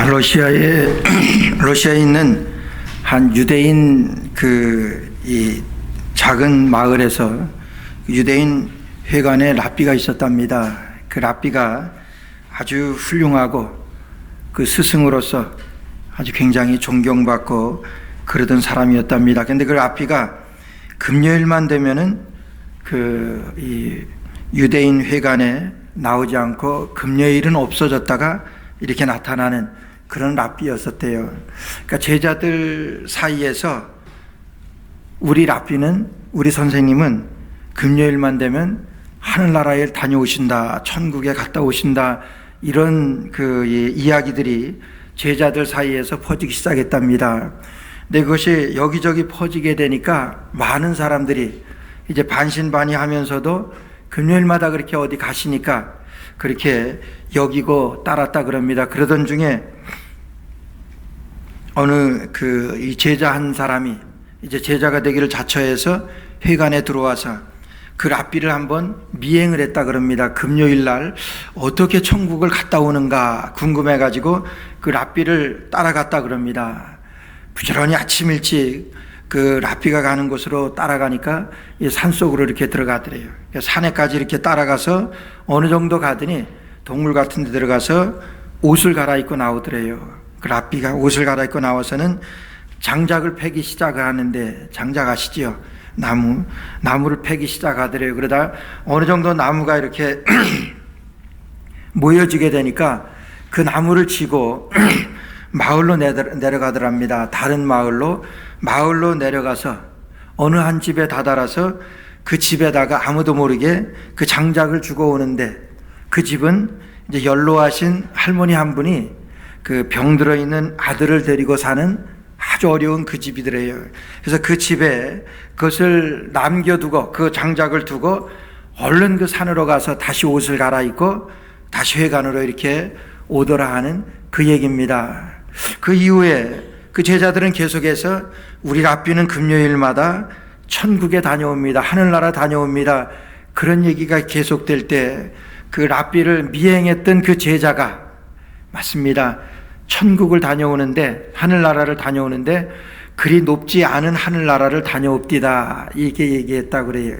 러시아에 있는 한 유대인 이 작은 마을에서 유대인 회관에 랍비가 있었답니다. 그 랍비가 아주 훌륭하고 그 스승으로서 아주 굉장히 존경받고 그러던 사람이었답니다. 근데 그 랍비가 금요일만 되면은 이 유대인 회관에 나오지 않고 금요일은 없어졌다가 이렇게 나타나는 그런 랍비였었대요. 그러니까 제자들 사이에서 우리 랍비는, 우리 선생님은 금요일만 되면 하늘나라에 다녀오신다, 천국에 갔다 오신다, 이런 이야기들이 제자들 사이에서 퍼지기 시작했답니다. 근데 그것이 여기저기 퍼지게 되니까 많은 사람들이 이제 반신반의하면서도 금요일마다 그렇게 어디 가시니까 그렇게 여기고 따랐다 그럽니다. 그러던 중에 어느 이 제자 한 사람이 이제 제자가 되기를 자처해서 회관에 들어와서 그 랍비를 한번 미행을 했다 그럽니다. 금요일 날 어떻게 천국을 갔다 오는가 궁금해가지고 그 랍비를 따라갔다 그럽니다. 부지런히 아침 일찍 그 랍비가 가는 곳으로 따라가니까 이 산속으로 이렇게 들어가더래요. 산에까지 이렇게 따라가서 어느 정도 가더니 동물 같은 데 들어가서 옷을 갈아입고 나오더래요. 그 랍비가 옷을 갈아입고 나와서는 장작을 패기 시작을 하는데, 장작 아시죠? 나무를 패기 시작하더래요. 그러다 어느 정도 나무가 이렇게 모여지게 되니까 그 나무를 치고 마을로 내려가더랍니다. 다른 마을로 내려가서 어느 한 집에 다다라서 그 집에다가 아무도 모르게 그 장작을 주고 오는데, 그 집은 이제 연로하신 할머니 한 분이 그 병 들어있는 아들을 데리고 사는 아주 어려운 그 집이더래요. 그래서 그 집에 그것을 남겨두고, 그 장작을 두고 얼른 그 산으로 가서 다시 옷을 갈아입고 다시 회관으로 이렇게 오더라 하는 그 얘기입니다. 그 이후에 그 제자들은 계속해서 우리 랍비는 금요일마다 천국에 다녀옵니다, 하늘나라 다녀옵니다, 그런 얘기가 계속될 때 그 랍비를 미행했던 그 제자가 맞습니다, 천국을 다녀오는데, 하늘나라를 다녀오는데 그리 높지 않은 하늘나라를 다녀옵디다, 이렇게 얘기했다 그래요.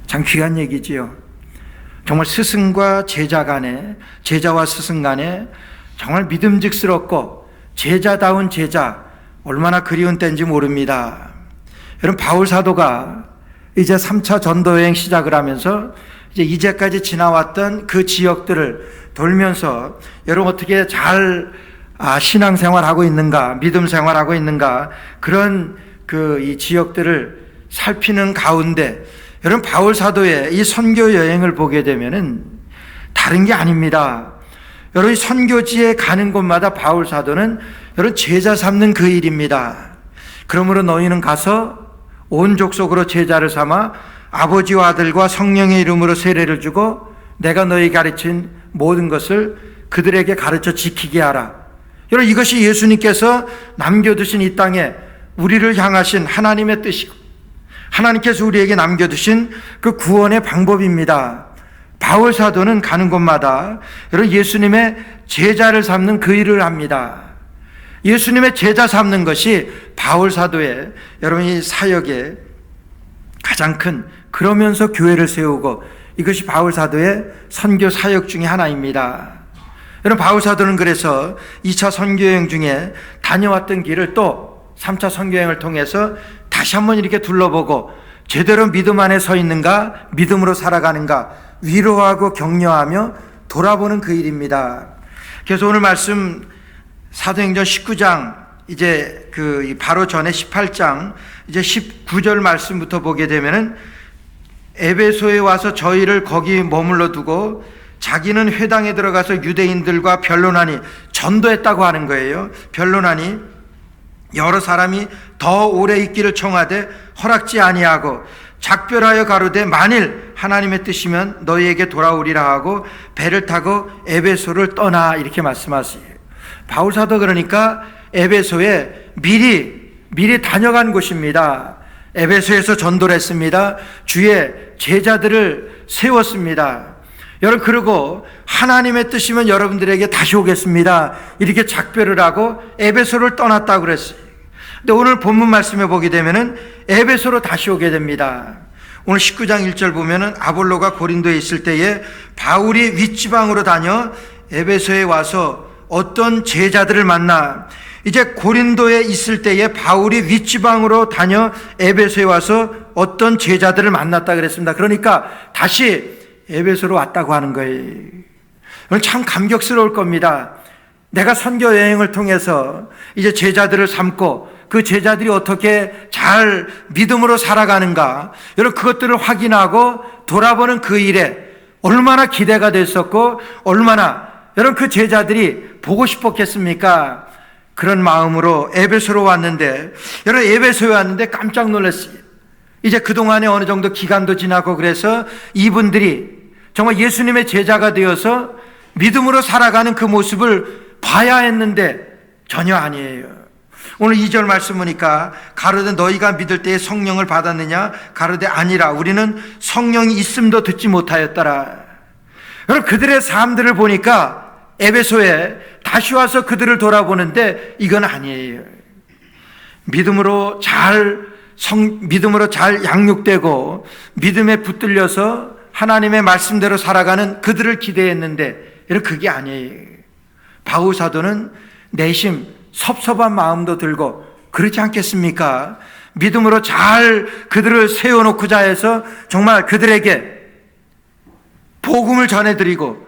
참 귀한 얘기지요. 정말 스승과 제자 간에, 제자와 스승 간에 정말 믿음직스럽고 제자다운 제자, 얼마나 그리운 때인지 모릅니다. 여러분, 바울 사도가 이제 3차 전도여행 시작을 하면서 이제까지 지나왔던 그 지역들을 돌면서 여러분 어떻게 잘 신앙생활하고 있는가, 믿음 생활하고 있는가, 그런 이 지역들을 살피는 가운데 여러분 바울 사도의 이 선교 여행을 보게 되면은 다른 게 아닙니다. 여러분 선교지에 가는 곳마다 바울 사도는 여러분 제자 삼는 그 일입니다. 그러므로 너희는 가서 온 족속으로 제자를 삼아 아버지와 아들과 성령의 이름으로 세례를 주고 내가 너희 가르친 모든 것을 그들에게 가르쳐 지키게 하라. 여러분 이것이 예수님께서 남겨두신 이 땅에 우리를 향하신 하나님의 뜻이고 하나님께서 우리에게 남겨두신 그 구원의 방법입니다. 바울 사도는 가는 곳마다 여러분 예수님의 제자를 삼는 그 일을 합니다. 예수님의 제자 삼는 것이 바울 사도의 여러분 이 사역의 가장 큰, 그러면서 교회를 세우고, 이것이 바울 사도의 선교 사역 중에 하나입니다. 여러분 바울 사도는 그래서 2차 선교여행 중에 다녀왔던 길을 또 3차 선교여행을 통해서 다시 한번 이렇게 둘러보고 제대로 믿음 안에 서 있는가, 믿음으로 살아가는가 위로하고 격려하며 돌아보는 그 일입니다. 그래서 오늘 말씀 사도행전 19장 이제 바로 전에 18장 이제 19절 말씀부터 보게 되면은 에베소에 와서 저희를 거기 머물러 두고 자기는 회당에 들어가서 유대인들과 변론하니, 전도했다고 하는 거예요. 변론하니 여러 사람이 더 오래 있기를 청하되 허락지 아니하고 작별하여 가로되 만일 하나님의 뜻이면 너희에게 돌아오리라 하고 배를 타고 에베소를 떠나, 이렇게 말씀하세요. 바울 사도 그러니까 에베소에 미리 다녀간 곳입니다. 에베소에서 전도를 했습니다. 주의 제자들을 세웠습니다. 여러분, 그러고 하나님의 뜻이면 여러분들에게 다시 오겠습니다, 이렇게 작별을 하고 에베소를 떠났다고 그랬어요. 근데 오늘 본문 말씀에 보게 되면은 에베소로 다시 오게 됩니다. 오늘 19장 1절 보면은 아볼로가 고린도에 있을 때에 바울이 윗지방으로 다녀 에베소에 와서 어떤 제자들을 만나, 이제 고린도에 있을 때에 바울이 윗지방으로 다녀 에베소에 와서 어떤 제자들을 만났다 그랬습니다. 그러니까 다시 에베소로 왔다고 하는 거예요. 참 감격스러울 겁니다. 내가 선교 여행을 통해서 이제 제자들을 삼고 그 제자들이 어떻게 잘 믿음으로 살아가는가, 여러분 그것들을 확인하고 돌아보는 그 일에 얼마나 기대가 됐었고 얼마나 여러분 그 제자들이 보고 싶었겠습니까? 그런 마음으로 에베소로 왔는데, 여러분 에베소에 왔는데 깜짝 놀랐어요. 이제 그동안에 어느 정도 기간도 지나고 그래서 이분들이 정말 예수님의 제자가 되어서 믿음으로 살아가는 그 모습을 봐야 했는데 전혀 아니에요. 오늘 2절 말씀 보니까 가로되 너희가 믿을 때에 성령을 받았느냐, 가로되 아니라 우리는 성령이 있음도 듣지 못하였더라. 여러분 그들의 삶들을 보니까 에베소에 다시 와서 그들을 돌아보는데 이건 아니에요. 믿음으로 잘 양육되고 믿음에 붙들려서 하나님의 말씀대로 살아가는 그들을 기대했는데 여러분 그게 아니에요. 바울 사도는 내심 섭섭한 마음도 들고 그렇지 않겠습니까? 믿음으로 잘 그들을 세워놓고자 해서 정말 그들에게 복음을 전해드리고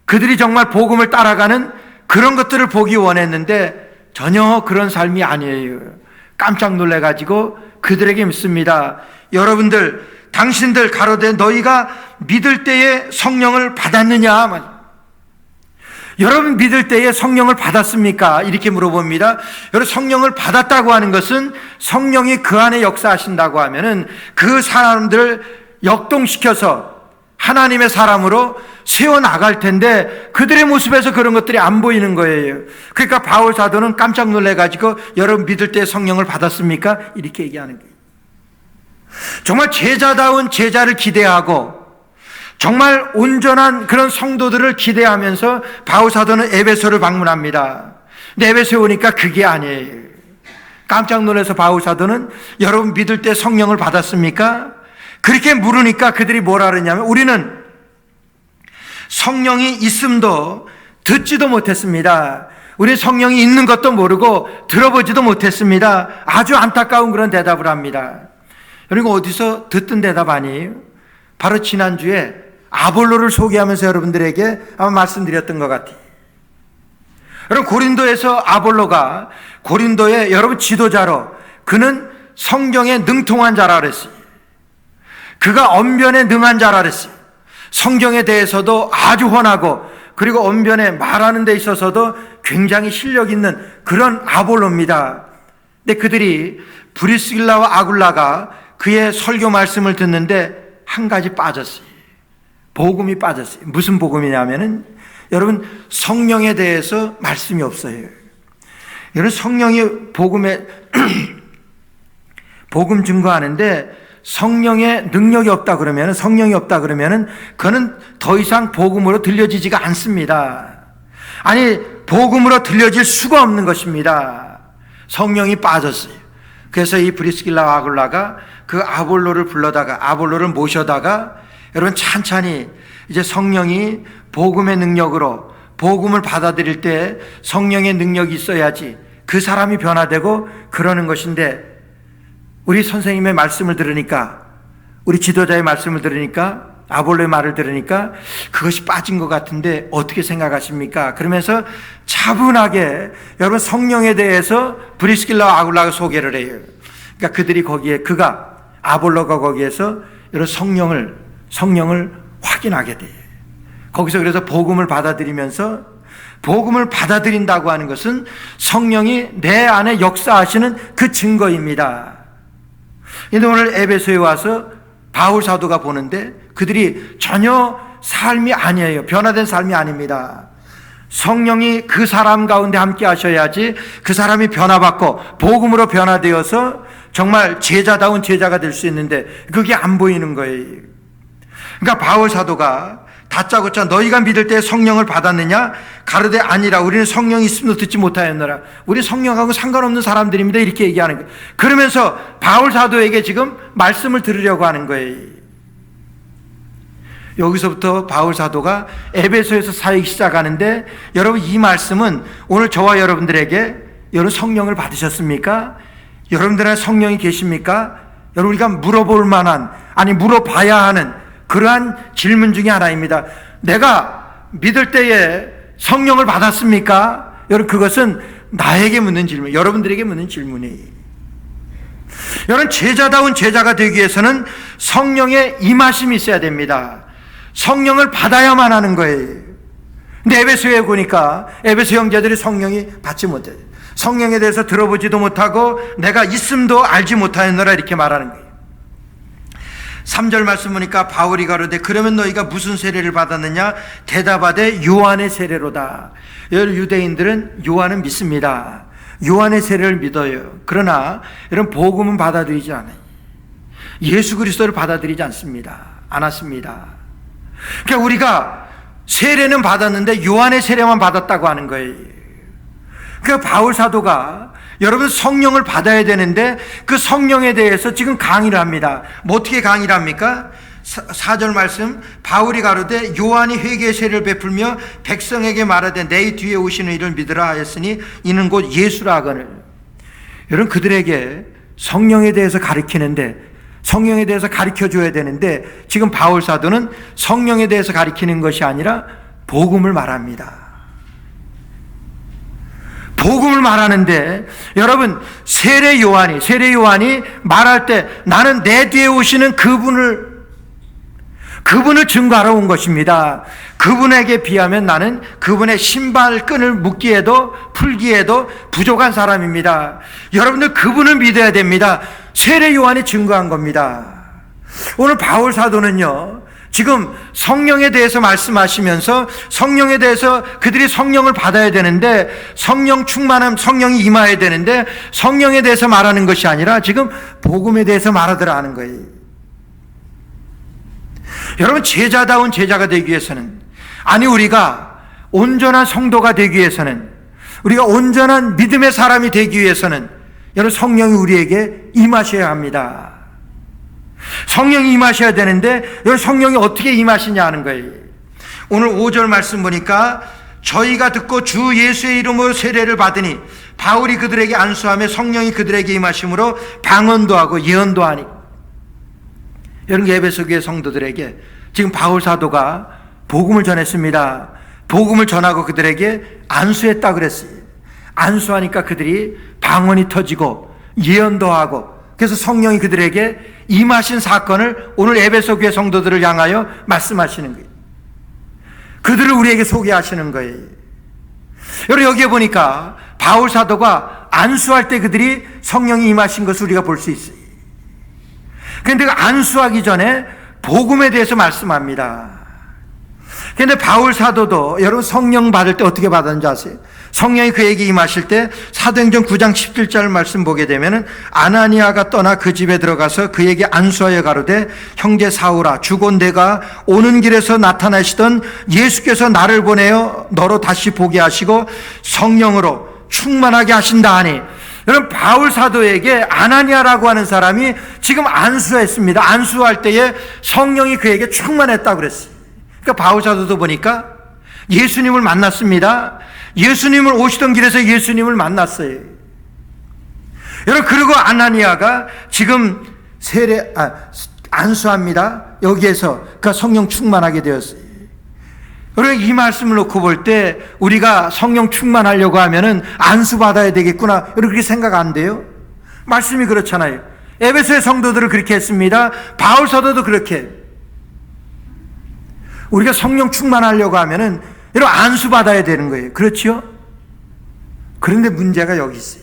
그들이 정말 복음을 따라가는 그런 것들을 보기 원했는데 전혀 그런 삶이 아니에요. 깜짝 놀래가지고 그들에게 묻습니다. 여러분들, 당신들 가로되 너희가 믿을 때에 성령을 받았느냐? 여러분 믿을 때에 성령을 받았습니까? 이렇게 물어봅니다. 여러분 성령을 받았다고 하는 것은 성령이 그 안에 역사하신다고 하면은 그 사람들을 역동시켜서 하나님의 사람으로 세워나갈 텐데 그들의 모습에서 그런 것들이 안 보이는 거예요. 그러니까 바울 사도는 깜짝 놀래가지고 여러분 믿을 때 성령을 받았습니까? 이렇게 얘기하는 거예요. 정말 제자다운 제자를 기대하고 정말 온전한 그런 성도들을 기대하면서 바울 사도는 에베소를 방문합니다. 근데 에베소에 오니까 그게 아니에요. 깜짝 놀라서 바울 사도는 여러분 믿을 때 성령을 받았습니까? 그렇게 물으니까 그들이 뭐라 그러냐면 우리는 성령이 있음도 듣지도 못했습니다. 우리 성령이 있는 것도 모르고 들어보지도 못했습니다. 아주 안타까운 그런 대답을 합니다. 그리고 어디서 듣던 대답 아니에요? 바로 지난주에 아볼로를 소개하면서 여러분들에게 아마 말씀드렸던 것 같아요. 여러분 고린도에서 아볼로가 고린도의 여러분 지도자로, 그는 성경에 능통한 자라 그랬어요. 그가 언변에 능한 자라 그랬어요. 성경에 대해서도 아주 훤하고 그리고 언변에 말하는 데 있어서도 굉장히 실력 있는 그런 아볼로입니다. 근데 그들이 브리스길라와 아굴라가 그의 설교 말씀을 듣는데 한 가지 빠졌어요. 복음이 빠졌어요. 무슨 복음이냐면은 여러분 성령에 대해서 말씀이 없어요. 여러분 성령이 복음에 복음 증거하는데 성령의 능력이 없다 그러면, 성령이 없다 그러면은 그는 더 이상 복음으로 들려지지가 않습니다. 아니 복음으로 들려질 수가 없는 것입니다. 성령이 빠졌어요. 그래서 이 브리스길라와 아굴라가 그 아볼로를 불러다가, 아볼로를 모셔다가 여러분 찬찬히 이제 성령이 복음의 능력으로 복음을 받아들일 때 성령의 능력이 있어야지 그 사람이 변화되고 그러는 것인데, 우리 선생님의 말씀을 들으니까, 우리 지도자의 말씀을 들으니까, 아볼로의 말을 들으니까 그것이 빠진 것 같은데 어떻게 생각하십니까? 그러면서 차분하게 여러분 성령에 대해서 브리스길라와 아굴라가 소개를 해요. 그러니까 그들이 거기에, 아볼로가 거기에서 여러분 성령을 확인하게 돼요. 거기서 그래서 복음을 받아들이면서, 복음을 받아들인다고 하는 것은 성령이 내 안에 역사하시는 그 증거입니다. 근데 오늘 에베소에 와서 바울 사도가 보는데 그들이 전혀 삶이 아니에요. 변화된 삶이 아닙니다. 성령이 그 사람 가운데 함께 하셔야지 그 사람이 변화받고 복음으로 변화되어서 정말 제자다운 제자가 될 수 있는데 그게 안 보이는 거예요. 그러니까 바울 사도가 다짜고짜 너희가 믿을 때 성령을 받았느냐? 가로되 아니라 우리는 성령이 있음도 듣지 못하였노라. 우리 성령하고 상관없는 사람들입니다. 이렇게 얘기하는 거예요. 그러면서 바울 사도에게 지금 말씀을 들으려고 하는 거예요. 여기서부터 바울 사도가 에베소에서 사역이 시작하는데, 여러분 이 말씀은 오늘 저와 여러분들에게, 여러분 성령을 받으셨습니까? 여러분들의 성령이 계십니까? 여러분 우리가 물어볼 만한, 아니 물어봐야 하는 그러한 질문 중에 하나입니다. 내가 믿을 때에 성령을 받았습니까? 여러분 그것은 나에게 묻는 질문, 여러분들에게 묻는 질문이에요. 여러분 제자다운 제자가 되기 위해서는 성령의 임하심이 있어야 됩니다. 성령을 받아야만 하는 거예요. 근데 에베소에 보니까 에베소 형제들이 성령이 받지 못해요. 성령에 대해서 들어보지도 못하고 내가 있음도 알지 못하였노라 이렇게 말하는 거예요. 3절 말씀 보니까 바울이 가로되 그러면 너희가 무슨 세례를 받았느냐? 대답하되 요한의 세례로다. 여러분 유대인들은 요한은 믿습니다. 요한의 세례를 믿어요. 그러나 이런 복음은 받아들이지 않아요. 예수 그리스도를 받아들이지 않았습니다. 그러니까 우리가 세례는 받았는데 요한의 세례만 받았다고 하는 거예요. 그러니까 바울 사도가 여러분 성령을 받아야 되는데 그 성령에 대해서 지금 강의를 합니다. 뭐 어떻게 강의를 합니까? 4절 말씀, 바울이 가로되 요한이 회개의 세례를 베풀며 백성에게 말하되 내 뒤에 오시는 이를 믿으라 하였으니 이는 곧 예수라 하거늘. 여러분 그들에게 성령에 대해서 가르치는데, 성령에 대해서 가르쳐줘야 되는데 지금 바울 사도는 성령에 대해서 가르치는 것이 아니라 복음을 말합니다. 복음을 말하는데 여러분 세례 요한이 말할 때 나는 내 뒤에 오시는 그분을 증거하러 온 것입니다. 그분에게 비하면 나는 그분의 신발끈을 묶기에도 풀기에도 부족한 사람입니다. 여러분들 그분을 믿어야 됩니다. 세례 요한이 증거한 겁니다. 오늘 바울 사도는요 지금 성령에 대해서 말씀하시면서 성령에 대해서 그들이 성령을 받아야 되는데 성령 충만함, 성령이 임해야 되는데 성령에 대해서 말하는 것이 아니라 지금 복음에 대해서 말하더라 하는 거예요. 여러분 제자다운 제자가 되기 위해서는, 아니 우리가 온전한 성도가 되기 위해서는, 우리가 온전한 믿음의 사람이 되기 위해서는 여러분 성령이 우리에게 임하셔야 합니다. 성령이 임하셔야 되는데 여러분 성령이 어떻게 임하시냐 하는 거예요. 오늘 5절 말씀 보니까 저희가 듣고 주 예수의 이름으로 세례를 받으니 바울이 그들에게 안수하며 성령이 그들에게 임하심으로 방언도 하고 예언도 하니. 여러분 에베소 교회 성도들에게 지금 바울 사도가 복음을 전했습니다. 복음을 전하고 그들에게 안수했다 그랬어요. 안수하니까 그들이 방언이 터지고 예언도 하고, 그래서 성령이 그들에게 임하신 사건을 오늘 에베소 교회 성도들을 향하여 말씀하시는 거예요. 그들을 우리에게 소개하시는 거예요. 여러분 여기에 보니까 바울 사도가 안수할 때 그들이 성령이 임하신 것을 우리가 볼 수 있어요. 그런데 그 안수하기 전에 복음에 대해서 말씀합니다. 그런데 바울 사도도 여러분 성령 받을 때 어떻게 받았는지 아세요? 성령이 그에게 임하실 때 사도행전 9장 17절 말씀 보게 되면은 아나니아가 떠나 그 집에 들어가서 그에게 안수하여 가로되 형제 사울아 주곧 내가 오는 길에서 나타나시던 예수께서 나를 보내어 너로 다시 보게 하시고 성령으로 충만하게 하신다 하니. 여러분 바울 사도에게 아나니아라고 하는 사람이 지금 안수했습니다. 안수할 때에 성령이 그에게 충만했다고 그랬어요. 그러니까 바울 사도도 보니까 예수님을 만났습니다. 예수님을 오시던 길에서 예수님을 만났어요. 여러분 그리고 아나니아가 지금 안수합니다. 여기에서 그 성령 충만하게 되었어요. 여러분 이 말씀을 놓고 볼 때 우리가 성령 충만하려고 하면은 안수 받아야 되겠구나, 여러분 그렇게 생각 안 돼요? 말씀이 그렇잖아요. 에베소의 성도들을 그렇게 했습니다. 바울 사도도 그렇게. 우리가 성령 충만하려고 하면은 여러분 안수 받아야 되는 거예요. 그렇지요? 그런데 문제가 여기 있어요.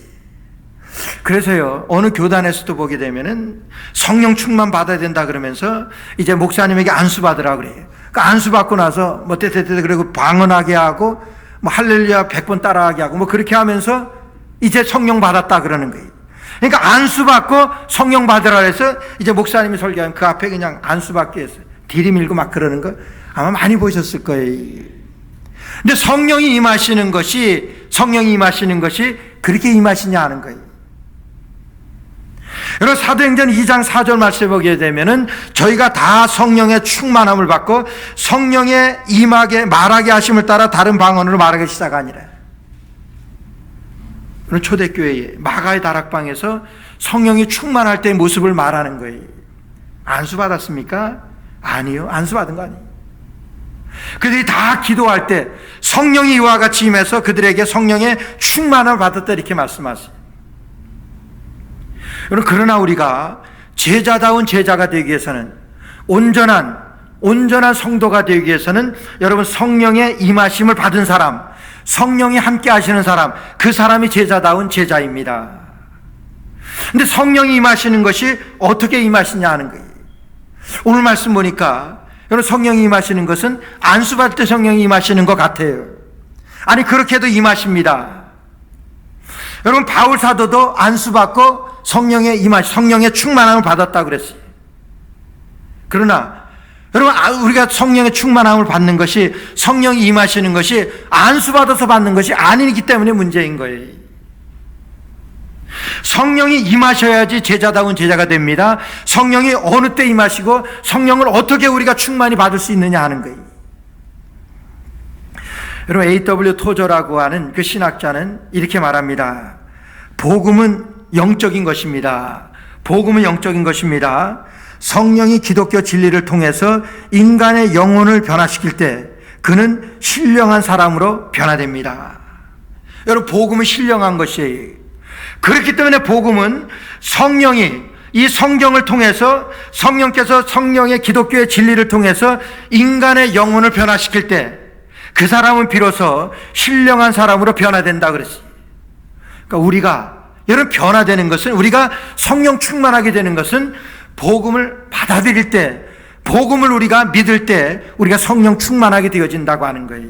그래서요 어느 교단에서도 보게 되면은 성령 충만 받아야 된다 그러면서 이제 목사님에게 안수 받으라 그래요. 그러니까 안수 받고 나서 뭐 때때때 그리고 방언하게 하고 뭐 할렐루야 100번 따라하게 하고 뭐 그렇게 하면서 이제 성령 받았다 그러는 거예요. 그러니까 안수 받고 성령 받으라 해서 이제 목사님이 설교하면 그 앞에 그냥 안수 받기 위해서 디리밀고 막 그러는 거 아마 많이 보셨을 거예요. 근데 성령이 임하시는 것이 그렇게 임하시냐 하는 거예요. 여러분, 사도행전 2장 4절 말씀을 보게 되면은 저희가 다 성령의 충만함을 받고 성령의 임하게 말하게 하심을 따라 다른 방언으로 말하기 시작하니라. 오늘 초대교회에 마가의 다락방에서 성령이 충만할 때의 모습을 말하는 거예요. 안수 받았습니까? 아니요. 안수 받은 거 아니에요. 그들이 다 기도할 때 성령이 이와 같이 임해서 그들에게 성령의 충만함을 받았다 이렇게 말씀하세요. 여러분, 그러나 우리가 제자다운 제자가 되기 위해서는 온전한 성도가 되기 위해서는 여러분, 성령의 임하심을 받은 사람, 성령이 함께 하시는 사람, 그 사람이 제자다운 제자입니다. 근데 성령이 임하시는 것이 어떻게 임하시냐 하는 거예요. 오늘 말씀 보니까 여러분, 성령이 임하시는 것은 안수받을 때 성령이 임하시는 것 같아요. 아니, 그렇게도 임하십니다. 여러분, 바울 사도도 안수받고 성령의 충만함을 받았다고 그랬어요. 그러나 여러분, 우리가 성령의 충만함을 받는 것이, 성령이 임하시는 것이 안수받아서 받는 것이 아니기 때문에 문제인 거예요. 성령이 임하셔야지 제자다운 제자가 됩니다. 성령이 어느 때 임하시고 성령을 어떻게 우리가 충만히 받을 수 있느냐 하는 거예요. 여러분, A.W. 토저라고 하는 그 신학자는 이렇게 말합니다. 복음은 영적인 것입니다. 복음은 영적인 것입니다. 성령이 기독교 진리를 통해서 인간의 영혼을 변화시킬 때 그는 신령한 사람으로 변화됩니다. 여러분, 복음은 신령한 것이에요. 그렇기 때문에 복음은 성령이 이 성경을 통해서 성령께서 성령의 기독교의 진리를 통해서 인간의 영혼을 변화시킬 때 그 사람은 비로소 신령한 사람으로 변화된다 그랬어요. 그러니까 우리가 여러분 변화되는 것은, 우리가 성령 충만하게 되는 것은 복음을 받아들일 때, 복음을 우리가 믿을 때 우리가 성령 충만하게 되어진다고 하는 거예요.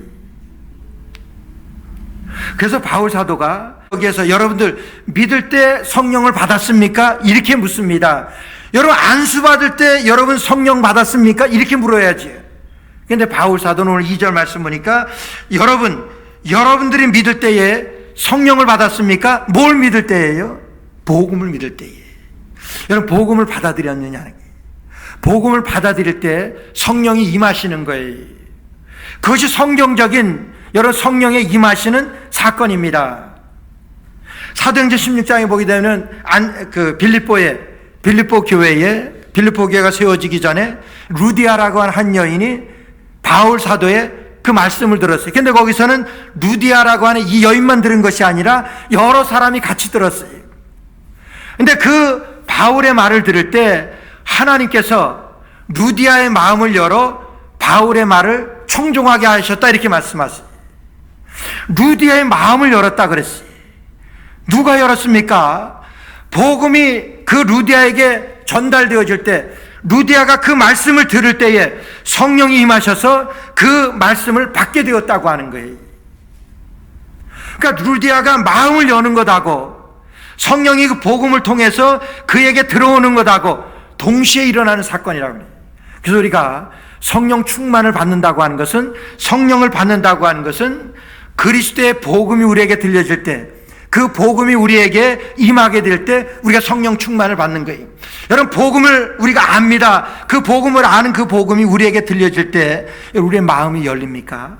그래서 바울 사도가 여기에서 여러분들 믿을 때 성령을 받았습니까? 이렇게 묻습니다. 여러분, 안수 받을 때 여러분 성령 받았습니까? 이렇게 물어야지. 근데 바울 사도는 오늘 2절 말씀 보니까 여러분들이 믿을 때에 성령을 받았습니까? 뭘 믿을 때예요? 복음을 믿을 때에. 여러분, 복음을 받아들였느냐는 거예요. 복음을 받아들일 때 성령이 임하시는 거예요. 그것이 성경적인 여러분 성령의 임하시는 사건입니다. 사도행전 16장에 보게 되면 빌립보 교회가 세워지기 전에 루디아라고 하는 한 여인이 바울 사도의 그 말씀을 들었어요. 근데 거기서는 루디아라고 하는 이 여인만 들은 것이 아니라 여러 사람이 같이 들었어요. 근데 그 바울의 말을 들을 때 하나님께서 루디아의 마음을 열어 바울의 말을 청종하게 하셨다 이렇게 말씀하세요. 루디아의 마음을 열었다 그랬어요. 누가 열었습니까? 복음이 그 루디아에게 전달되어질 때, 루디아가 그 말씀을 들을 때에 성령이 임하셔서 그 말씀을 받게 되었다고 하는 거예요. 그러니까 루디아가 마음을 여는 것하고 성령이 그 복음을 통해서 그에게 들어오는 것하고 동시에 일어나는 사건이라고 해요. 그래서 우리가 성령 충만을 받는다고 하는 것은, 성령을 받는다고 하는 것은 그리스도의 복음이 우리에게 들려질 때, 그 복음이 우리에게 임하게 될 때 우리가 성령 충만을 받는 거예요. 여러분, 복음을 우리가 압니다. 그 복음을 아는 그 복음이 우리에게 들려질 때 우리의 마음이 열립니까?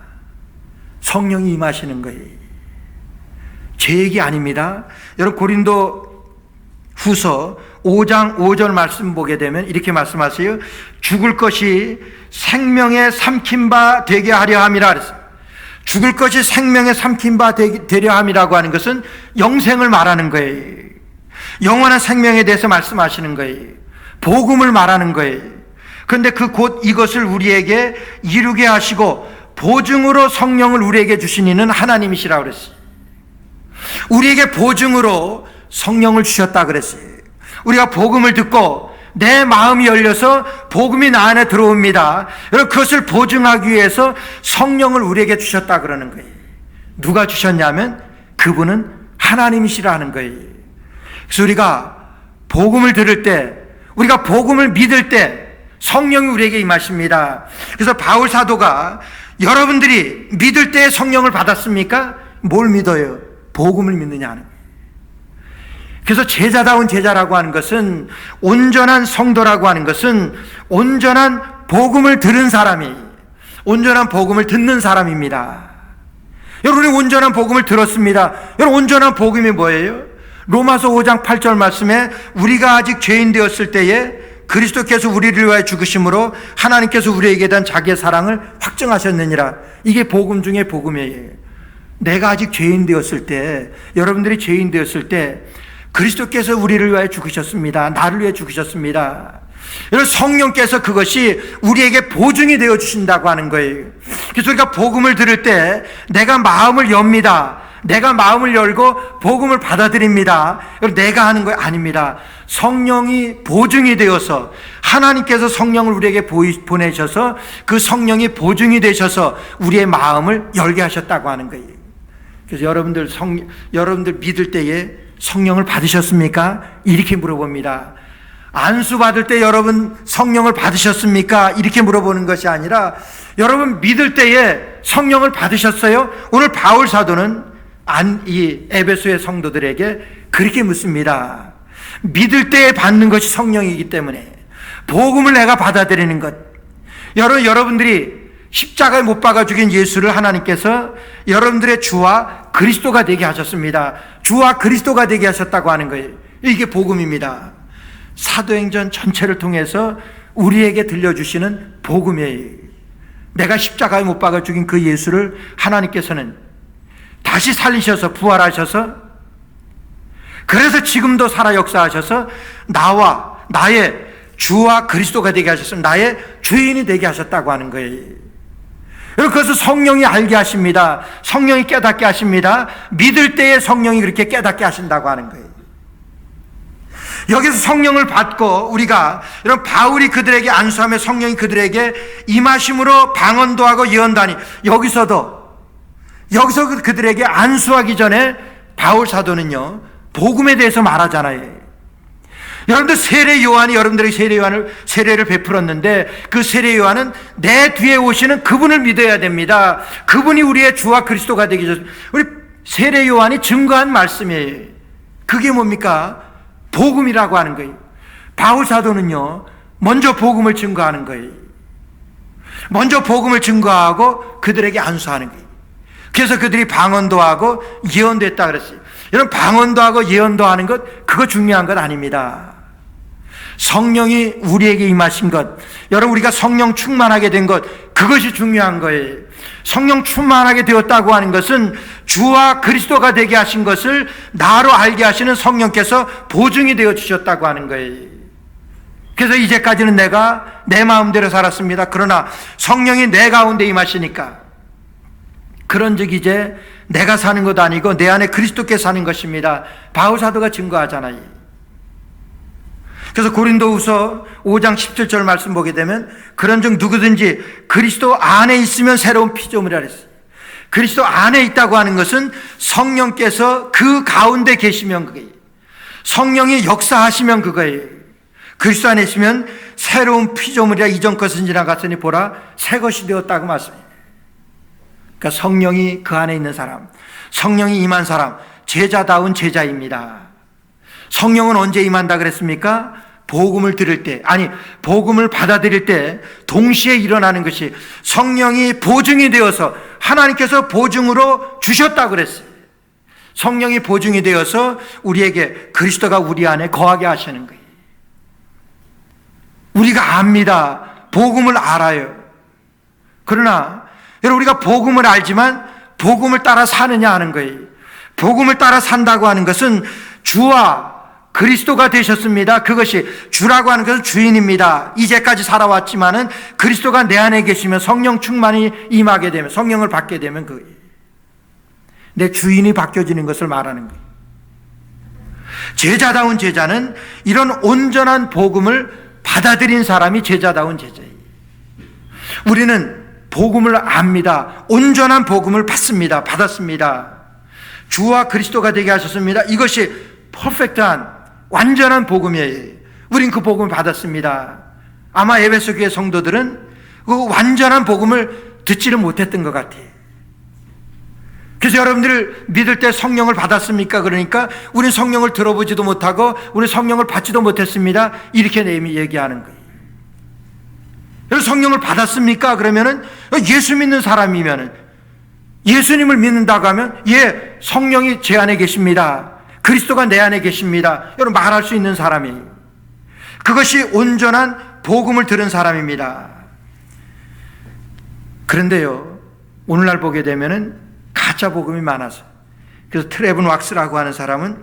성령이 임하시는 거예요. 제 얘기 아닙니다. 여러분, 고린도 후서 5장 5절 말씀 보게 되면 이렇게 말씀하세요. 죽을 것이 생명에 삼킨 바 되게 하려 함이라 그랬어요. 죽을 것이 생명에 삼킨 바 되려 함이라고 하는 것은 영생을 말하는 거예요. 영원한 생명에 대해서 말씀하시는 거예요. 복음을 말하는 거예요. 그런데 곧 이것을 우리에게 이루게 하시고 보증으로 성령을 우리에게 주신 이는 하나님이시라고 그랬어요. 우리에게 보증으로 성령을 주셨다 그랬어요. 우리가 복음을 듣고 내 마음이 열려서 복음이 나 안에 들어옵니다. 여러분, 그것을 보증하기 위해서 성령을 우리에게 주셨다 그러는 거예요. 누가 주셨냐면 그분은 하나님이시라는 거예요. 그래서 우리가 복음을 들을 때, 우리가 복음을 믿을 때 성령이 우리에게 임하십니다. 그래서 바울 사도가 여러분들이 믿을 때 성령을 받았습니까? 뭘 믿어요? 복음을 믿느냐 하는 거예요. 그래서 제자다운 제자라고 하는 것은, 온전한 성도라고 하는 것은 온전한 복음을 들은 사람이, 온전한 복음을 듣는 사람입니다. 여러분이 온전한 복음을 들었습니다. 여러분, 온전한 복음이 뭐예요? 로마서 5장 8절 말씀에 우리가 아직 죄인 되었을 때에 그리스도께서 우리를 위하여 죽으심으로 하나님께서 우리에게 대한 자기의 사랑을 확증하셨느니라. 이게 복음 중에 복음이에요. 내가 아직 죄인 되었을 때, 여러분들이 죄인 되었을 때 그리스도께서 우리를 위하여 죽으셨습니다. 나를 위해 죽으셨습니다. 여러분, 성령께서 그것이 우리에게 보증이 되어 주신다고 하는 거예요. 그래서 우리가 복음을 들을 때 내가 마음을 엽니다. 내가 마음을 열고 복음을 받아들입니다. 내가 하는 거 아닙니다. 성령이 보증이 되어서, 하나님께서 성령을 우리에게 보내셔서 그 성령이 보증이 되셔서 우리의 마음을 열게 하셨다고 하는 거예요. 그래서 여러분들 믿을 때에 성령을 받으셨습니까? 이렇게 물어봅니다. 안수 받을 때 여러분 성령을 받으셨습니까? 이렇게 물어보는 것이 아니라, 여러분 믿을 때에 성령을 받으셨어요? 오늘 바울 사도는 이 에베소의 성도들에게 그렇게 묻습니다. 믿을 때에 받는 것이 성령이기 때문에, 복음을 내가 받아들이는 것. 여러분들이 십자가에 못 박아 죽인 예수를 하나님께서 여러분들의 주와 그리스도가 되게 하셨습니다. 주와 그리스도가 되게 하셨다고 하는 거예요. 이게 복음입니다. 사도행전 전체를 통해서 우리에게 들려주시는 복음이에요. 내가 십자가에 못 박아 죽인 그 예수를 하나님께서는 다시 살리셔서 부활하셔서, 그래서 지금도 살아 역사하셔서 나와 나의 주와 그리스도가 되게 하셨습니다. 나의 주인이 되게 하셨다고 하는 거예요. 그래서 성령이 알게 하십니다. 성령이 깨닫게 하십니다. 믿을 때에 성령이 그렇게 깨닫게 하신다고 하는 거예요. 여기서 성령을 받고 우리가, 여러분, 바울이 그들에게 안수하며 성령이 그들에게 임하심으로 방언도 하고 예언도 하니, 여기서 그들에게 안수하기 전에 바울 사도는요, 복음에 대해서 말하잖아요. 여러분들, 세례 요한이 여러분들에게 세례를 베풀었는데, 그 세례 요한은 내 뒤에 오시는 그분을 믿어야 됩니다. 그분이 우리의 주와 그리스도가 되기 전, 우리 세례 요한이 증거한 말씀이에요. 그게 뭡니까? 복음이라고 하는 거예요. 바울 사도는요, 먼저 복음을 증거하는 거예요. 먼저 복음을 증거하고 그들에게 안수하는 거예요. 그래서 그들이 방언도 하고 예언도 했다 그랬어요. 여러분, 방언도 하고 예언도 하는 것, 그거 중요한 것 아닙니다. 성령이 우리에게 임하신 것, 여러분, 우리가 성령 충만하게 된 것, 그것이 중요한 거예요. 성령 충만하게 되었다고 하는 것은 주와 그리스도가 되게 하신 것을 나로 알게 하시는 성령께서 보증이 되어 주셨다고 하는 거예요. 그래서 이제까지는 내가 내 마음대로 살았습니다. 그러나 성령이 내 가운데 임하시니까, 그런즉 이제 내가 사는 것 아니고 내 안에 그리스도께 사는 것입니다. 바울 사도가 증거하잖아요. 그래서 고린도후서 5장 17절 말씀 보게 되면, 그런즉 누구든지 그리스도 안에 있으면 새로운 피조물이라 그랬어요. 그리스도 안에 있다고 하는 것은 성령께서 그 가운데 계시면 그거예요. 성령이 역사하시면 그거예요. 그리스도 안에 있으면 새로운 피조물이라, 이전 것은 지나갔으니 보라 새 것이 되었다고 말씀해요. 그러니까 성령이 그 안에 있는 사람, 성령이 임한 사람, 제자다운 제자입니다. 성령은 언제 임한다 그랬습니까? 복음을 들을 때, 아니, 복음을 받아들일 때 동시에 일어나는 것이, 성령이 보증이 되어서 하나님께서 보증으로 주셨다고 그랬어요. 성령이 보증이 되어서 우리에게 그리스도가 우리 안에 거하게 하시는 거예요. 우리가 압니다. 복음을 알아요. 그러나 여러분, 우리가 복음을 알지만 복음을 따라 사느냐 하는 거예요. 복음을 따라 산다고 하는 것은 주와 그리스도가 되셨습니다. 그것이, 주라고 하는 것은 주인입니다. 이제까지 살아왔지만은 그리스도가 내 안에 계시면, 성령 충만이 임하게 되면, 성령을 받게 되면 그거예요. 내 주인이 바뀌어지는 것을 말하는 거예요. 제자다운 제자는 이런 온전한 복음을 받아들인 사람이 제자다운 제자예요. 우리는 복음을 압니다. 온전한 복음을 받았습니다. 주와 그리스도가 되게 하셨습니다. 이것이 퍼펙트한, 완전한 복음이에요. 우린 그 복음을 받았습니다. 아마 에베소 교회 성도들은 그 완전한 복음을 듣지를 못했던 것 같아요. 그래서 여러분들 믿을 때 성령을 받았습니까? 그러니까 우리는 성령을 들어보지도 못하고 우리 성령을 받지도 못했습니다. 이렇게 얘기하는 거예요. 그래서 성령을 받았습니까? 그러면은 예수 믿는 사람이면은 예수님을 믿는다고 하면 예, 성령이 제 안에 계십니다. 그리스도가 내 안에 계십니다. 여러분 말할 수 있는 사람이 그것이 온전한 복음을 들은 사람입니다. 그런데요, 오늘날 보게 되면은 가짜 복음이 많아서 그래서 트레븐 왁스라고 하는 사람은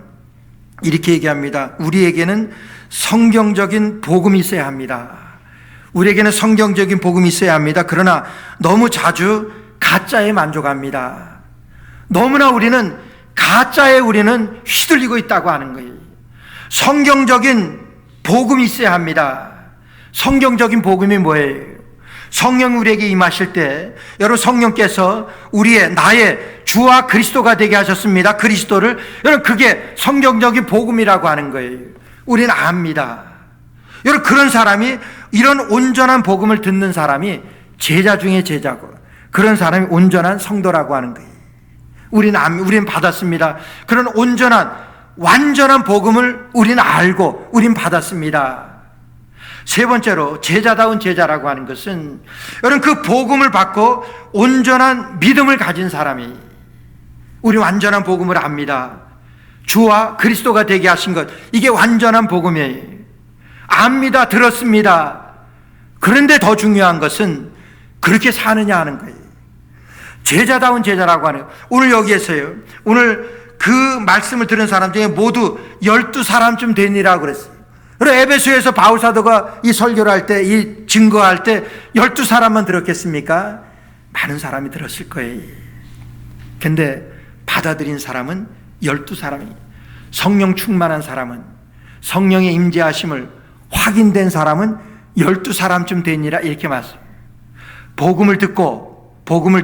이렇게 얘기합니다. 우리에게는 성경적인 복음이 있어야 합니다. 우리에게는 성경적인 복음이 있어야 합니다. 그러나 너무 자주 가짜에 만족합니다. 너무나 우리는 가짜에 우리는 휘둘리고 있다고 하는 거예요. 성경적인 복음이 있어야 합니다. 성경적인 복음이 뭐예요? 성령 우리에게 임하실 때 여러분 성령께서 나의 주와 그리스도가 되게 하셨습니다. 그리스도를 여러분 그게 성경적인 복음이라고 하는 거예요. 우리는 압니다. 여러분 그런 사람이 이런 온전한 복음을 듣는 사람이 제자 중에 제자고 그런 사람이 온전한 성도라고 하는 거예요. 우리는 받았습니다. 그런 온전한 완전한 복음을 우리는 알고 우리는 받았습니다. 세 번째로 제자다운 제자라고 하는 것은 여러분 그 복음을 받고 온전한 믿음을 가진 사람이 우리 완전한 복음을 압니다. 주와 그리스도가 되게 하신 것 이게 완전한 복음이에요. 압니다. 들었습니다. 그런데 더 중요한 것은 그렇게 사느냐 하는 거예요. 제자다운 제자라고 하는 거예요. 오늘 여기에서요. 오늘 그 말씀을 들은 사람 중에 모두 12사람쯤 되니라고 그랬어요. 그리고 에베소에서 바울 사도가 이 설교를 할 때, 이 증거할 때 12사람만 들었겠습니까? 많은 사람이 들었을 거예요. 근데 받아들인 사람은 12사람이에요. 성령 충만한 사람은, 성령의 임재하심을 확인된 사람은 12사람쯤 되니라 이렇게 말씀합니다. 복음을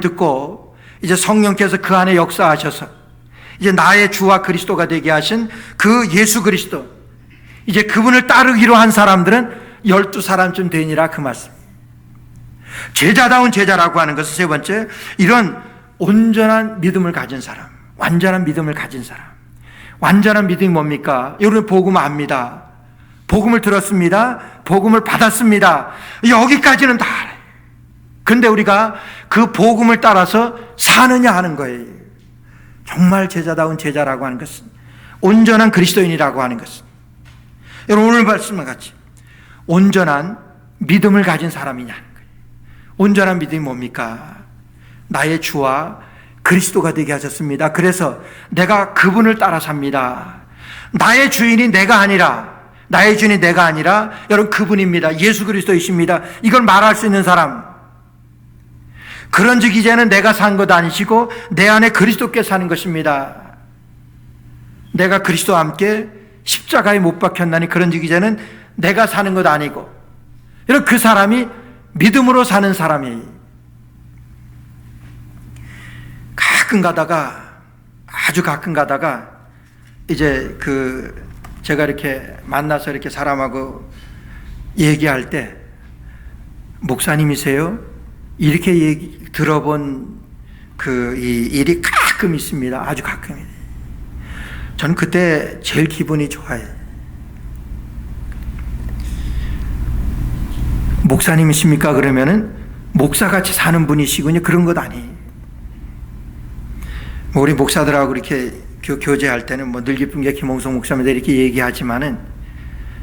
듣고 이제 성령께서 그 안에 역사하셔서 이제 나의 주와 그리스도가 되게 하신 그 예수 그리스도 이제 그분을 따르기로 한 사람들은 12사람쯤 되니라 그 말씀. 제자다운 제자라고 하는 것은 세 번째 이런 온전한 믿음을 가진 사람, 완전한 믿음을 가진 사람. 완전한 믿음이 뭡니까? 여러분 복음 압니다. 복음을 들었습니다. 복음을 받았습니다. 여기까지는 다 알아요. 근데 우리가 그 복음을 따라서 사느냐 하는 거예요. 정말 제자다운 제자라고 하는 것은 온전한 그리스도인이라고 하는 것은 여러분 오늘 말씀과 같이 온전한 믿음을 가진 사람이냐는 거예요. 온전한 믿음이 뭡니까? 나의 주와 그리스도가 되게 하셨습니다. 그래서 내가 그분을 따라 삽니다. 나의 주인이 내가 아니라 여러분 그분입니다. 예수 그리스도이십니다. 이걸 말할 수 있는 사람. 그런즉 이제는 내가 산 것 아니시고 내 안에 그리스도께 사는 것입니다. 내가 그리스도와 함께 십자가에 못 박혔나니 그런즉 이제는 내가 사는 것 아니고 여러분 그 사람이 믿음으로 사는 사람이 아주 가끔 가다가 이제 제가 이렇게 만나서 이렇게 사람하고 얘기할 때 목사님이세요? 이렇게 들어본 이 일이 가끔 있습니다. 아주 가끔이에요. 저는 그때 제일 기분이 좋아요. 목사님이십니까? 그러면은 목사같이 사는 분이시군요. 그런 것 아니에요. 우리 목사들하고 이렇게 교제할 때는 늘 기쁜 게 김홍성 목사입니다 이렇게 얘기하지만은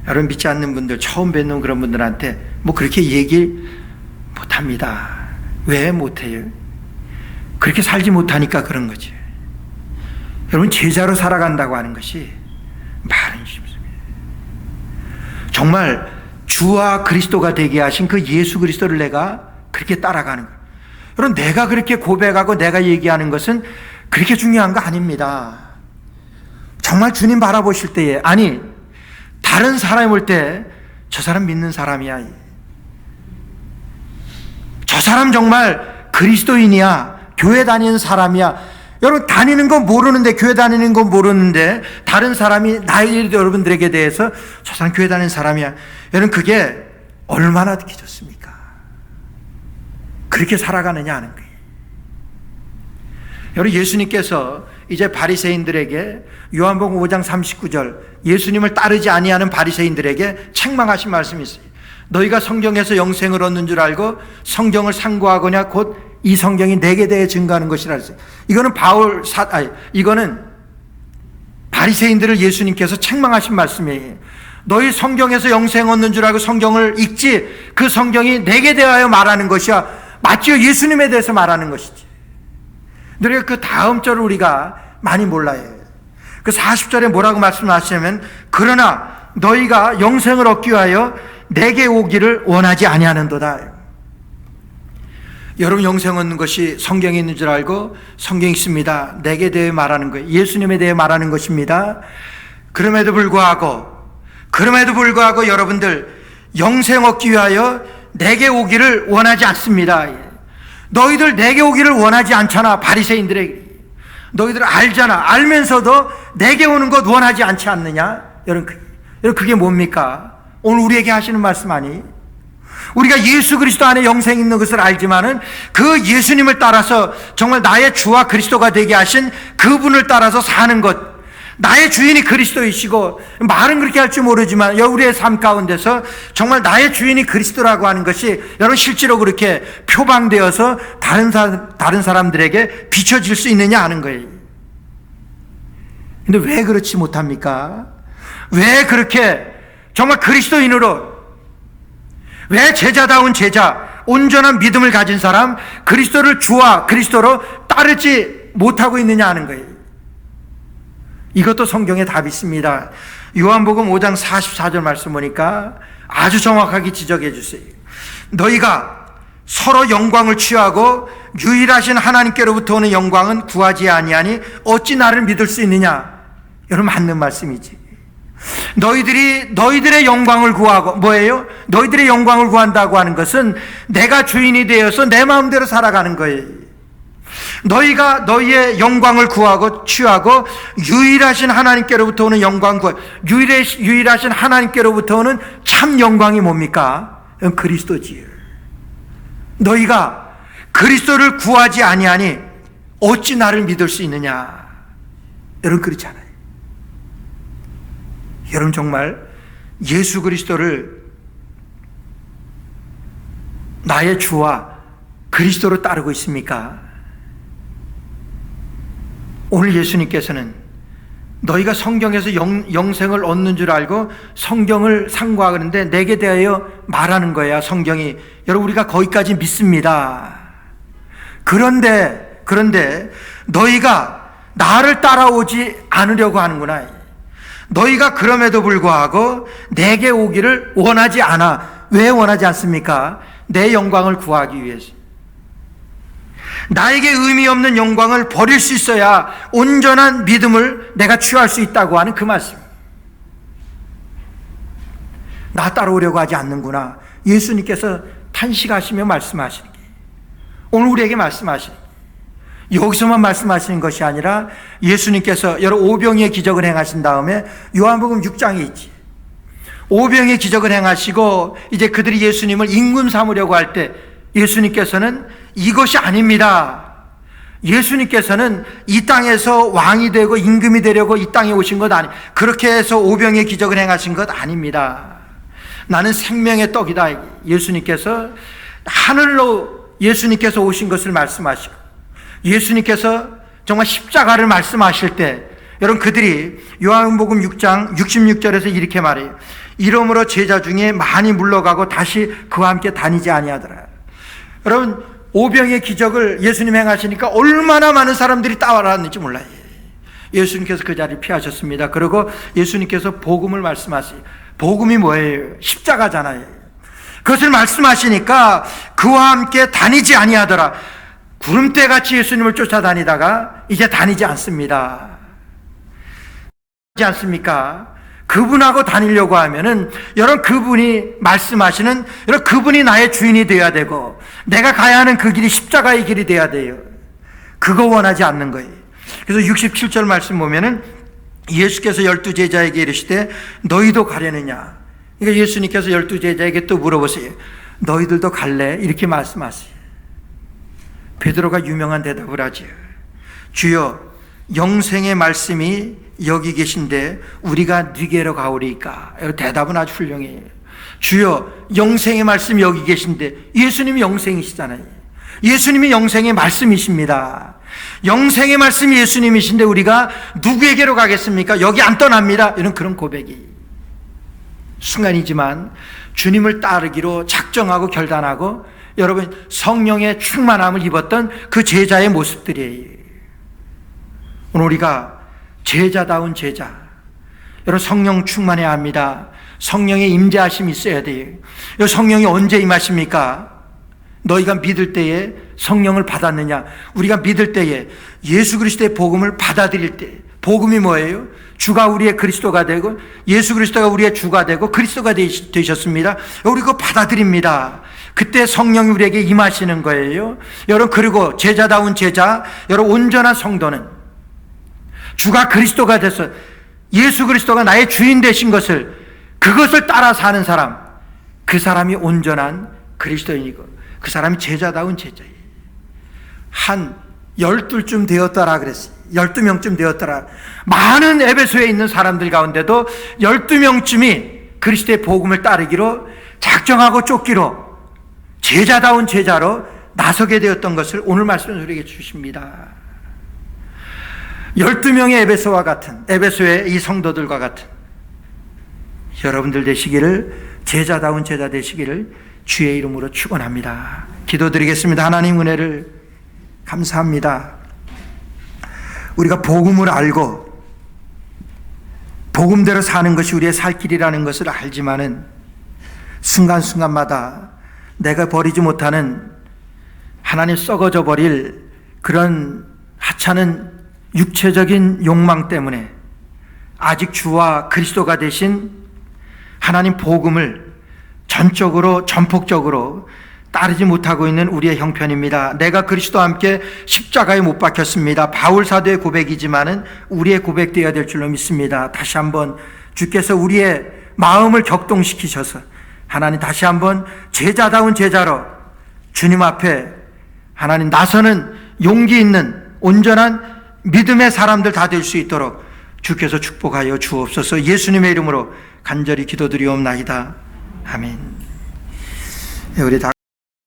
여러분 믿지 않는 분들 처음 뵙는 그런 분들한테 그렇게 얘기 못합니다. 왜 못해요? 그렇게 살지 못하니까 그런 거죠. 여러분 제자로 살아간다고 하는 것이 말은 쉽습니다. 정말 주와 그리스도가 되게 하신 그 예수 그리스도를 내가 그렇게 따라가는 거예요. 여러분 내가 그렇게 고백하고 내가 얘기하는 것은 그렇게 중요한 거 아닙니다. 정말 주님 바라보실 때에 다른 사람이 볼 때 저 사람 믿는 사람이야. 저 사람 정말 그리스도인이야. 교회 다니는 사람이야. 여러분 다니는 건 모르는데 교회 다니는 건 모르는데 다른 사람이 여러분들에게 대해서 저 사람 교회 다니는 사람이야. 여러분 그게 얼마나 듣기 좋습니까? 그렇게 살아가느냐 하는 거예요. 여러분, 예수님께서 이제 바리새인들에게 요한복음 5장 39절 예수님을 따르지 아니하는 바리새인들에게 책망하신 말씀이 있어요. 너희가 성경에서 영생을 얻는 줄 알고 성경을 상고하거냐 곧 이 성경이 내게 대해 증거하는 것이라 했어요. 이거는 바리새인들을 예수님께서 책망하신 말씀이에요. 너희 성경에서 영생 얻는 줄 알고 성경을 읽지 그 성경이 내게 대하여 말하는 것이야. 맞지요? 예수님에 대해서 말하는 것이지. 우리가 그 다음 절을 우리가 많이 몰라요. 그 40절에 뭐라고 말씀하시냐면 그러나 너희가 영생을 얻기 위하여 내게 오기를 원하지 아니하는도다. 여러분, 영생 얻는 것이 성경에 있는 줄 알고 성경이 있습니다. 내게 대해 말하는 거예요. 예수님에 대해 말하는 것입니다. 그럼에도 불구하고 여러분들 영생 얻기 위하여 내게 오기를 원하지 않습니다. 너희들 내게 오기를 원하지 않잖아. 바리새인들에게. 너희들 알잖아. 알면서도 내게 오는 것 원하지 않지 않느냐? 여러분, 그게 뭡니까? 오늘 우리에게 하시는 말씀 아니? 우리가 예수 그리스도 안에 영생이 있는 것을 알지만은 그 예수님을 따라서 정말 나의 주와 그리스도가 되게 하신 그분을 따라서 사는 것, 나의 주인이 그리스도이시고, 말은 그렇게 할 줄 모르지만 우리의 삶 가운데서 정말 나의 주인이 그리스도라고 하는 것이 여러분 실제로 그렇게 표방되어서 다른 사람들에게 비춰질 수 있느냐 하는 거예요. 근데 왜 그렇지 못합니까? 왜 그렇게 정말 그리스도인으로, 왜 제자다운 제자, 온전한 믿음을 가진 사람, 그리스도를 주와 그리스도로 따르지 못하고 있느냐 하는 거예요. 이것도 성경에 답이 있습니다. 요한복음 5장 44절 말씀 보니까 아주 정확하게 지적해 주세요. 너희가 서로 영광을 취하고 유일하신 하나님께로부터 오는 영광은 구하지 아니하니 어찌 나를 믿을 수 있느냐? 여러분, 맞는 말씀이지. 너희들의 영광을 구하고, 뭐예요? 너희들의 영광을 구한다고 하는 것은 내가 주인이 되어서 내 마음대로 살아가는 거예요. 너희가 너희의 영광을 구하고 취하고 유일하신 하나님께로부터 오는 영광 구하. 유일하신 하나님께로부터 오는 참 영광이 뭡니까? 그리스도지. 너희가 그리스도를 구하지 아니하니 어찌 나를 믿을 수 있느냐? 여러분, 그렇지 않아요. 여러분, 정말 예수 그리스도를 나의 주와 그리스도로 따르고 있습니까? 오늘 예수님께서는 너희가 성경에서 영생을 얻는 줄 알고 성경을 상고하는데 내게 대하여 말하는 거야, 성경이. 여러분, 우리가 거기까지 믿습니다. 그런데 너희가 나를 따라오지 않으려고 하는구나. 너희가 그럼에도 불구하고 내게 오기를 원하지 않아. 왜 원하지 않습니까? 내 영광을 구하기 위해서. 나에게 의미 없는 영광을 버릴 수 있어야 온전한 믿음을 내가 취할 수 있다고 하는 그 말씀. 나 따라오려고 하지 않는구나. 예수님께서 탄식하시며 말씀하시는 게 오늘 우리에게 말씀하시는 게 여기서만 말씀하시는 것이 아니라 예수님께서 여러 오병이의 기적을 행하신 다음에 요한복음 6장에 있지. 오병이의 기적을 행하시고 이제 그들이 예수님을 임금 삼으려고 할 때 예수님께서는 이것이 아닙니다. 예수님께서는 이 땅에서 왕이 되고 임금이 되려고 이 땅에 오신 것 아니, 그렇게 해서 오병이의 기적을 행하신 것 아닙니다. 나는 생명의 떡이다. 예수님께서 하늘로 예수님께서 오신 것을 말씀하시고, 예수님께서 정말 십자가를 말씀하실 때 여러분, 그들이 요한복음 6장 66절에서 이렇게 말해요. 이러므로 제자 중에 많이 물러가고 다시 그와 함께 다니지 아니하더라. 여러분, 오병의 기적을 예수님 행하시니까 얼마나 많은 사람들이 따라왔는지 몰라요. 예수님께서 그 자리를 피하셨습니다. 그리고 예수님께서 복음을 말씀하세요. 복음이 뭐예요? 십자가잖아요. 그것을 말씀하시니까 그와 함께 다니지 아니하더라. 구름대같이 예수님을 쫓아다니다가 이제 다니지 않습니다. 다니지 않습니까? 그분하고 다니려고 하면은 여러분, 그분이 말씀하시는, 여러분, 그분이 나의 주인이 되어야 되고 내가 가야 하는 그 길이 십자가의 길이 되어야 돼요. 그거 원하지 않는 거예요. 그래서 67절 말씀 보면은 예수께서 12 제자에게 이르시되 너희도 가려느냐? 그러니까 예수님께서 12제자에게 또 물어보세요. 너희들도 갈래? 이렇게 말씀하세요. 베드로가 유명한 대답을 하죠. 주여, 영생의 말씀이 여기 계신데 우리가 네게로 가오리까? 대답은 아주 훌륭해요. 주여, 영생의 말씀이 여기 계신데, 예수님이 영생이시잖아요. 예수님이 영생의 말씀이십니다. 영생의 말씀이 예수님이신데 우리가 누구에게로 가겠습니까? 여기 안 떠납니다. 이런 그런 고백이 순간이지만 주님을 따르기로 작정하고 결단하고 여러분 성령의 충만함을 입었던 그 제자의 모습들이에요. 오늘 우리가 제자다운 제자, 여러분 성령 충만해야 합니다. 성령의 임재하심이 있어야 돼요. 이 성령이 언제 임하십니까? 너희가 믿을 때에 성령을 받았느냐? 우리가 믿을 때에 예수 그리스도의 복음을 받아들일 때, 복음이 뭐예요? 주가 우리의 그리스도가 되고 예수 그리스도가 우리의 주가 되고 그리스도가 되셨습니다. 우리 그거 받아들입니다. 그때 성령이 우리에게 임하시는 거예요. 여러분, 그리고 제자다운 제자, 여러분 온전한 성도는 주가 그리스도가 돼서 예수 그리스도가 나의 주인 되신 것을, 그것을 따라 사는 사람, 그 사람이 온전한 그리스도인이고 그 사람이 제자다운 제자예요. 한 12쯤 되었더라 그랬어요. 12명쯤 되었더라. 많은 에베소에 있는 사람들 가운데도 12명쯤이 그리스도의 복음을 따르기로 작정하고 쫓기로 제자다운 제자로 나서게 되었던 것을 오늘 말씀을 우리에게 주십니다. 12명의 에베소와 같은, 에베소의 이 성도들과 같은 여러분들 되시기를, 제자다운 제자 되시기를 주의 이름으로 축원합니다. 기도드리겠습니다. 하나님 은혜를 감사합니다. 우리가 복음을 알고 복음대로 사는 것이 우리의 살 길이라는 것을 알지만은 순간순간마다 내가 버리지 못하는 하나님 썩어져 버릴 그런 하찮은 육체적인 욕망 때문에 아직 주와 그리스도가 되신 하나님 복음을 전적으로 전폭적으로 따르지 못하고 있는 우리의 형편입니다. 내가 그리스도와 함께 십자가에 못 박혔습니다. 바울 사도의 고백이지만은 우리의 고백되어야 될 줄로 믿습니다. 다시 한번 주께서 우리의 마음을 격동시키셔서 하나님 다시 한번 제자다운 제자로 주님 앞에 하나님 나서는 용기 있는 온전한 믿음의 사람들 다 될 수 있도록 주께서 축복하여 주옵소서. 예수님의 이름으로 간절히 기도드리옵나이다. 아멘. 우리 다